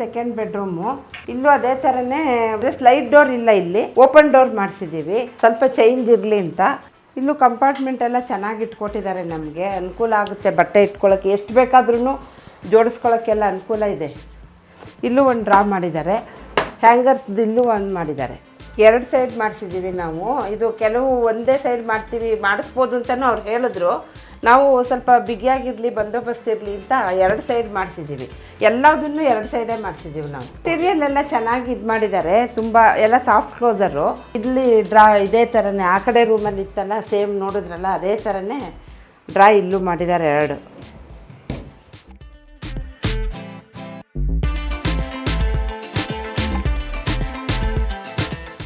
Second bedroom. ಇಲ್ಲೂ ಅದೇ ಥರನೇ ಸ್ಲೈಡ್ ಡೋರ್ ಇಲ್ಲ, ಇಲ್ಲಿ ಓಪನ್ ಡೋರ್ ಮಾಡಿಸಿದ್ದೀವಿ ಸ್ವಲ್ಪ ಚೇಂಜ್ ಇರಲಿ ಅಂತ. ಇಲ್ಲೂ ಕಂಪಾರ್ಟ್ಮೆಂಟ್ ಎಲ್ಲ ಚೆನ್ನಾಗಿ ಇಟ್ಕೊಟ್ಟಿದ್ದಾರೆ, ನಮಗೆ ಅನುಕೂಲ ಆಗುತ್ತೆ. ಬಟ್ಟೆ ಇಟ್ಕೊಳ್ಳೋಕ್ಕೆ ಎಷ್ಟು ಬೇಕಾದ್ರೂ ಜೋಡಿಸ್ಕೊಳ್ಳೋಕ್ಕೆಲ್ಲ ಅನುಕೂಲ ಇದೆ. ಇಲ್ಲೂ ಒಂದು ಡ್ರಾ ಮಾಡಿದ್ದಾರೆ, ಹ್ಯಾಂಗರ್ಸ್ದು ಇಲ್ಲೂ ಒಂದು ಮಾಡಿದ್ದಾರೆ. 2 ಸೈಡ್ ಮಾಡಿಸಿದ್ದೀವಿ ನಾವು. ಇದು ಕೆಲವು ಒಂದೇ ಸೈಡ್ ಮಾಡಿಸ್ಬೋದು ಅಂತಲೂ ಅವ್ರು ಹೇಳಿದ್ರು. ನಾವು ಸ್ವಲ್ಪ ಬಿಗಿಯಾಗಿರಲಿ, ಬಂದೋಬಸ್ತ್ ಇರಲಿ ಅಂತ 2 ಸೈಡ್ ಮಾಡಿಸಿದ್ದೀವಿ. ಎಲ್ಲದನ್ನು 2 ಸೈಡೇ ಮಾಡಿಸಿದ್ದೀವಿ ನಾವು. ಮೆಟೀರಿಯಲ್ ಎಲ್ಲ ಚೆನ್ನಾಗಿ ಇದು ಮಾಡಿದ್ದಾರೆ, ತುಂಬ ಎಲ್ಲ ಸಾಫ್ಟ್ ಕ್ಲೋಸರು. ಇಲ್ಲಿ ಡ್ರಾ ಇದೇ ಥರನೇ ಆ ಕಡೆ ರೂಮಲ್ಲಿ ಇತ್ತಲ್ಲ, ಸೇಮ್ ನೋಡಿದ್ರಲ್ಲ ಅದೇ ಥರನೇ ಡ್ರಾ ಇಲ್ಲೂ ಮಾಡಿದ್ದಾರೆ 2.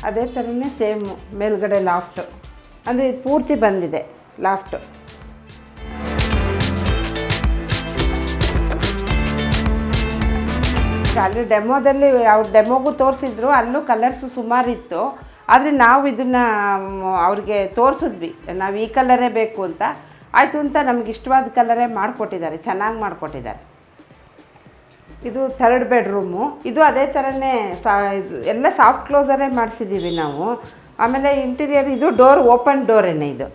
ಅದೇ ಥರನೇ ಸೇಮು ಮೇಲ್ಗಡೆ ಲಾಫ್ಟು, ಅಂದರೆ ಇದು ಪೂರ್ತಿ ಬಂದಿದೆ ಲಾಫ್ಟು. ಅಲ್ಲಿ ಡೆಮೋದಲ್ಲಿ ಅವ್ರು ಡೆಮೋಗೂ ತೋರಿಸಿದ್ರು, ಅಲ್ಲೂ ಕಲರ್ಸು ಸುಮಾರಿತ್ತು. ಆದರೆ ನಾವು ಇದನ್ನು ಅವ್ರಿಗೆ ತೋರಿಸಿದ್ವಿ, ನಾವು ಈ ಕಲರೇ ಬೇಕು ಅಂತ. ಆಯಿತು ಅಂತ ನಮ್ಗೆ ಇಷ್ಟವಾದ ಕಲರೇ ಮಾಡಿಕೊಟ್ಟಿದ್ದಾರೆ, ಚೆನ್ನಾಗಿ ಮಾಡಿಕೊಟ್ಟಿದ್ದಾರೆ. ಇದು 3rd ಬೆಡ್ರೂಮು. ಇದು ಅದೇ ಥರನೇ ಎಲ್ಲ ಸಾಫ್ಟ್ ಕ್ಲೋಸರೇ ಮಾಡಿಸಿದ್ದೀವಿ ನಾವು. ಆಮೇಲೆ ಇಂಟೀರಿಯರ್ ಇದು ಡೋರ್ ಓಪನ್ ಡೋರೇನೆ ಇದು.